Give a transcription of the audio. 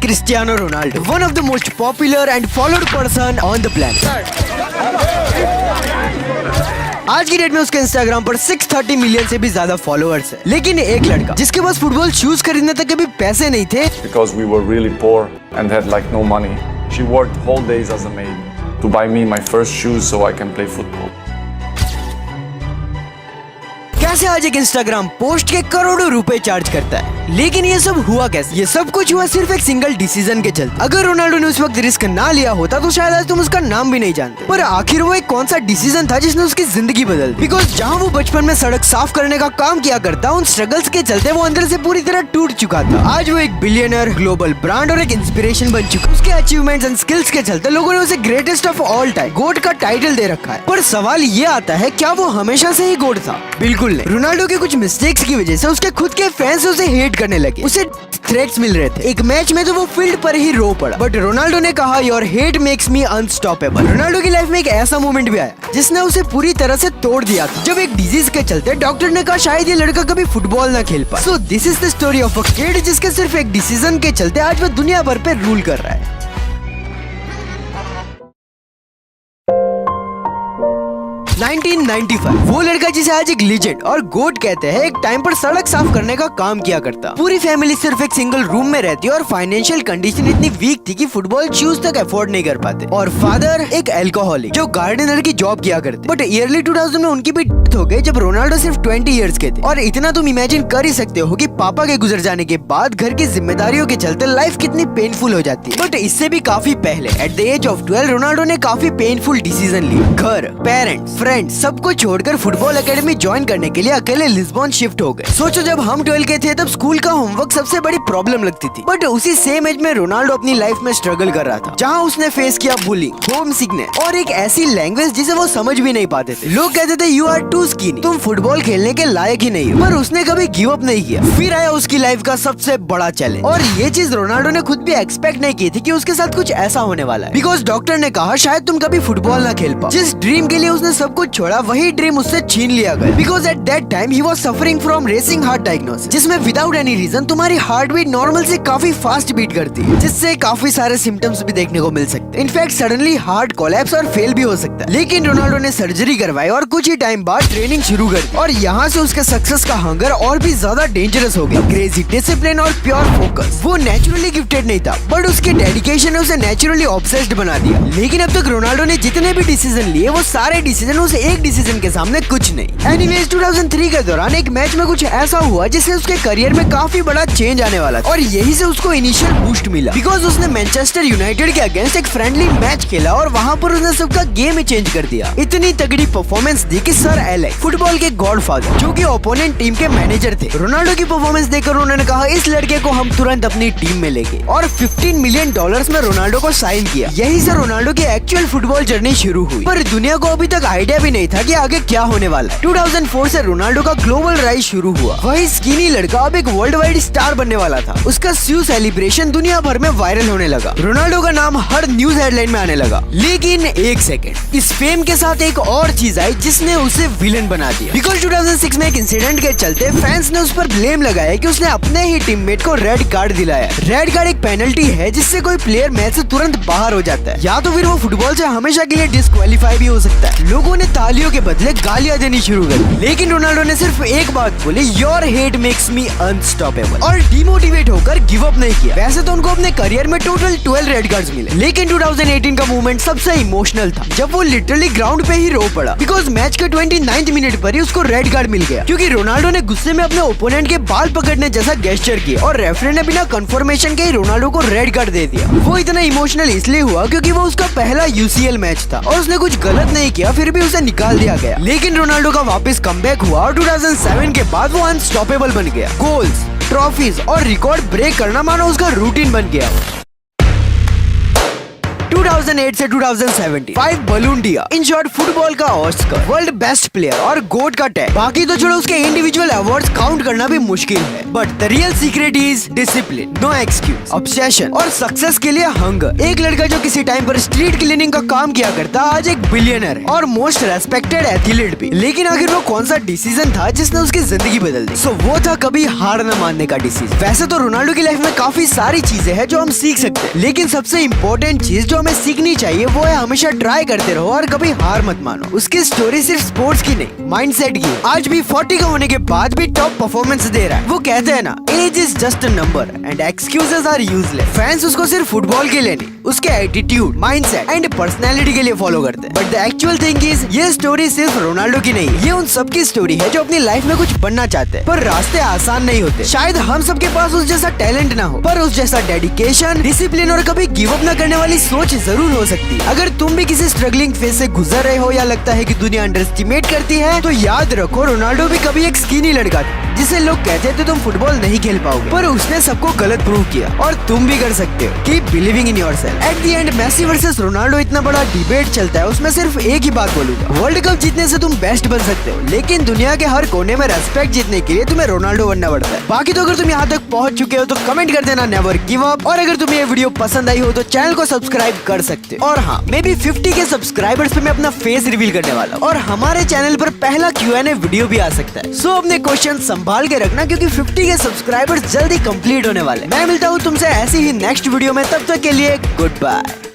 Cristiano Ronaldo, one of the most popular and followed person on the planet. आज की date में उसके Instagram पर 630 मिलियन से भी ज्यादा फॉलोअर्स है। लेकिन एक लड़का जिसके पास फुटबॉल शूज खरीदने तक के भी पैसे नहीं थे, because we were really poor and had like no money. She worked whole days as a maid to buy me my first shoes so I can play football. कैसे आज एक इंस्टाग्राम पोस्ट के करोड़ों रुपए चार्ज करता है। लेकिन ये सब हुआ कैसे? ये सब कुछ हुआ सिर्फ एक सिंगल डिसीजन के चलते। अगर रोनाल्डो ने उस वक्त रिस्क ना लिया होता तो शायद आज तुम उसका नाम भी नहीं जानते। पर आखिर वो एक कौन सा डिसीजन था जिसने उसकी जिंदगी बदल दी? बिकॉज जहाँ वो बचपन में सड़क साफ करने का काम किया करता, उन स्ट्रगल्स के चलते वो अंदर से पूरी तरह टूट चुका था। आज वो एक बिलियनर, ग्लोबल ब्रांड और एक इंस्पिरेशन बन चुका। उसके अचीवमेंट्स एंड स्किल्स के चलते लोगों ने उसे ग्रेटेस्ट ऑफ ऑल टाइम, गोट का टाइटल दे रखा है। पर सवाल ये आता है, क्या वो हमेशा से ही गोट था? बिल्कुल नहीं। रोनाल्डो के कुछ मिस्टेक्स की वजह से उसके खुद के फैंस उसे हेट करने लगे, उसे थ्रेट्स मिल रहे थे। एक मैच में तो वो फील्ड पर ही रो पड़ा, बट रोनाल्डो ने कहा your hate makes me unstoppable. Ronaldo की लाइफ में एक ऐसा मोमेंट भी आया जिसने उसे पूरी तरह से तोड़ दिया था, जब एक डिजीज के चलते डॉक्टर ने कहा शायद ये लड़का कभी फुटबॉल ना खेल पाए। So this is the story of a kid जिसके सिर्फ एक डिसीजन के चलते आज वो दुनिया भर पे रूल कर रहा है। वो लड़का जिसे आज एक लीजेंड और गोट कहते हैं, एक टाइम पर सड़क साफ करने का काम किया करता। पूरी फैमिली सिर्फ एक सिंगल रूम में रहती और फाइनेंशियल कंडीशन इतनी वीक थी कि फुटबॉल शूज तक अफोर्ड नहीं कर पाते। और फादर एक अल्कोहलिक जो गार्डनर की जॉब किया करते। बट ईयरली 2000 में उनकी भी डेथ हो गई जब रोनाल्डो सिर्फ 20 इयर्स के थे। और इतना तुम इमेजिन कर ही सकते हो कि पापा के गुजर जाने के बाद घर की जिम्मेदारियों के चलते लाइफ कितनी पेनफुल हो जाती है। बट इससे भी काफी पहले at the age of 12 Ronaldo ने काफी पेनफुल डिसीजन लिए। घर, पेरेंट्स, फ्रेंड्स सबको छोड़कर फुटबॉल एकेडमी ज्वाइन करने के लिए अकेले लिस्बन शिफ्ट हो गए। सोचो जब हम 12 के थे तब स्कूल का होमवर्क सबसे बड़ी प्रॉब्लम लगती थी। बट उसी सेम एज में रोनाल्डो अपनी लाइफ में स्ट्रगल कर रहा था, जहां उसने फेस किया बुलिंग, होम सिकनेस और एक ऐसी लैंग्वेज जिसे वो समझ भी नहीं पाते थे। लोग कहते थे यू आर टू स्किनी, तुम फुटबॉल खेलने के लायक ही नहीं हो। पर उसने कभी गिव अप नहीं किया। फिर आया उसकी लाइफ का सबसे बड़ा चैलेंज, और ये चीज रोनाल्डो ने खुद भी एक्सपेक्ट नहीं की थी कि उसके साथ कुछ ऐसा होने वाला है। बिकॉज डॉक्टर ने कहा शायद तुम कभी फुटबॉल ना खेल पाओ। जिस ड्रीम के लिए उसने सब कुछ छोड़ा वही ड्रीम उससे छीन लिया गया। Because at that time he was suffering from racing heart diagnosis, जिसमें विदाउट एनी रीजन तुम्हारी हार्ट बीट नॉर्मल से काफी फास्ट बीट करती है, जिससे काफी सारे सिम्टम्स भी देखने को मिल सकते हैं। इनफैक्ट सडनली हार्ट कोलैप्स और फेल भी हो सकता है। लेकिन रोनाल्डो ने सर्जरी करवाई और कुछ ही टाइम बाद ट्रेनिंग शुरू कर दी। और यहाँ से उसके सक्सेस का हंगर और भी ज्यादा डेंजरस हो गया। क्रेजी डिसिप्लिन और प्योर फोकस। वो नेचुरली गिफ्टेड नहीं था, बट उसके डेडिकेशन ने उसे नेचुरली ऑब्सेस्ड बना दिया। लेकिन अब तक रोनाल्डो ने जितने भी डिसीजन लिए वो सारे डिसीजन उस एक डिसीजन के सामने कुछ नहीं। एनीवेज 2003 के दौरान एक मैच में कुछ ऐसा हुआ जिससे उसके करियर में काफी बड़ा चेंज आने वाला था। और यही से उसको इनिशियल बूस्ट मिला। बिकॉज उसने मैनचेस्टर यूनाइटेड के अगेंस्ट एक फ्रेंडली मैच खेला और वहाँ पर उसने सबका गेम ही चेंज कर दिया। इतनी तगड़ी परफॉर्मेंस दी कि सर एलेक्स, फुटबॉल के गॉडफादर, जो कि ओपोनेंट टीम के मैनेजर थे, रोनाल्डो की परफॉर्मेंस देखकर उन्होंने कहा इस लड़के को हम तुरंत अपनी टीम में लेंगे। और $15 मिलियन में रोनाल्डो को साइन किया। यही से रोनाल्डो की एक्चुअल फुटबॉल जर्नी शुरू हुई। पर दुनिया को अभी तक आइडिया भी नहीं था कि आगे क्या होने वाला है। 2004 से रोनाल्डो का ग्लोबल राइज शुरू हुआ। वही स्किनी लड़का अब एक वर्ल्ड वाइड स्टार बनने वाला था। उसका शू सेलिब्रेशन दुनिया भर में वायरल होने लगा। रोनाल्डो का नाम हर न्यूज हेडलाइन में आने लगा। लेकिन एक सेकंड, इस फेम के साथ एक और चीज आई जिसने उसे विलन बना दिया। बिकॉज 2006 में एक इंसिडेंट के चलते फैंस ने उस पर ब्लेम लगाया कि उसने अपने ही टीममेट को रेड कार्ड दिलाया। रेड कार्ड एक पेनल्टी है जिससे कोई प्लेयर मैच से तुरंत बाहर हो जाता है, या तो फिर वो फुटबॉल से हमेशा के लिए डिस्क्वालीफाई भी हो सकता है। लोगों ने तालियों के बदले गालियां देनी शुरू कर दी। लेकिन रोनाल्डो ने सिर्फ एक बात बोली, your hate makes me unstoppable, और डिमोटिवेट होकर गिव अप नहीं किया। वैसे तो उनको अपने करियर में टोटल 12 रेड कार्ड्स मिले, लेकिन 2018 का मूवमेंट सबसे इमोशनल था जब वो लिटरली ग्राउंड पे ही रो पड़ा। बिकॉज मैच के 29th मिनट पर ही उसको रेड कार्ड मिल गया, क्योंकि रोनाल्डो ने गुस्से में अपने ओपोनेंट के बाल पकड़ने जैसा गेस्चर किया और रेफरी ने बिना कंफर्मेशन के ही रोनाल्डो को रेड कार्ड दे दिया। वो इतना इमोशनल इसलिए हुआ क्योंकि वो उसका पहला UCL मैच था और उसने कुछ गलत नहीं किया, फिर भी उसे निकाल दिया गया। लेकिन रोनाल्डो का वापस कमबैक हुआ और 2007 के बाद वो अनस्टॉपेबल बन गया। गोल्स, ट्रॉफीज और रिकॉर्ड ब्रेक करना मानो उसका रूटीन बन गया। 2008 से 2017, 5 बलून डिया, इन शॉर्ट फुटबॉल का ऑस्कर, वर्ल्ड बेस्ट प्लेयर और गोट का टैग। बाकी तो छोड़ो, उसके इंडिविजुअल अवार्ड्स काउंट करना भी मुश्किल है। But the real secret is discipline, no excuse, obsession और सक्सेस के लिए हंगर। एक लड़का जो किसी टाइम पर स्ट्रीट क्लीनिंग का काम किया करता, आज एक बिलियनर है और मोस्ट रेस्पेक्टेड एथलीट भी। लेकिन आखिर वो कौन सा डिसीजन था जिसने उसकी जिंदगी बदल दी? सो वो था कभी हार न मानने का डिसीजन। वैसे तो रोनाल्डो की लाइफ में काफी सारी चीजें हैं जो हम सीख सकते हैं, लेकिन सबसे इम्पोर्टेंट चीज जो हमें सीखनी चाहिए वो है हमेशा ट्राई करते रहो और कभी हार मत मानो। उसकी स्टोरी सिर्फ स्पोर्ट्स की नहीं, माइंडसेट की। आज भी 40 का होने के बाद भी टॉप परफॉर्मेंस दे रहा है। वो कहते हैं ना, age is just a number and excuses are useless. Fans उसको सिर्फ फुटबॉल के लिए नहीं, उसके एटीट्यूड, माइंडसेट एंड पर्सनैलिटी के लिए फॉलो करते हैं। But the actual thing is, ये स्टोरी सिर्फ रोनाल्डो की नहीं, ये उन सबकी स्टोरी है जो अपनी लाइफ में कुछ बनना चाहते हैं, पर रास्ते आसान नहीं होते। शायद हम सबके पास उस जैसा टैलेंट ना हो, पर उस जैसा डेडिकेशन, डिसिप्लिन और कभी गिव अप न करने वाली सोच जरूर हो सकती है। अगर तुम भी किसी स्ट्रगलिंग फेज से गुजर रहे हो या लगता है कि दुनिया अंडर एस्टिमेट करती है, तो याद रखो, रोनाल्डो भी कभी एक स्किनी लड़का था जिसे लोग कहते थे तुम फुटबॉल नहीं खेल पाओगे, पर उसने सबको गलत प्रूव किया और तुम भी कर सकते हो। Keep believing in yourself. At the end Messi versus Ronaldo इतना बड़ा डिबेट चलता है, उसमें सिर्फ एक ही बात बोलूंगा, वर्ल्ड कप जीतने से तुम बेस्ट बन सकते हो, लेकिन दुनिया के हर कोने में रेस्पेक्ट जीतने के लिए तुम्हें रोनाल्डो बनना पड़ता है। बाकी तो अगर तुम यहाँ तक पहुँच चुके हो तो कमेंट कर देना नेवर गिव अप, और अगर तुम्हें ये वीडियो पसंद आई हो तो चैनल को सब्सक्राइब कर सकते हो। और हाँ, मे बी 50 के सब्सक्राइबर्स पे मैं अपना फेस रिवील करने वाला हूँ और हमारे चैनल पर पहला Q&A वीडियो भी आ सकता है। सो अपने क्वेश्चन संभाल के रखना, क्योंकि 50 के सब्सक्राइबर्स जल्दी कंप्लीट होने वाले। मैं मिलता हूँ तुमसे ऐसी ही नेक्स्ट वीडियो में, तब तक के लिए गुड बाय।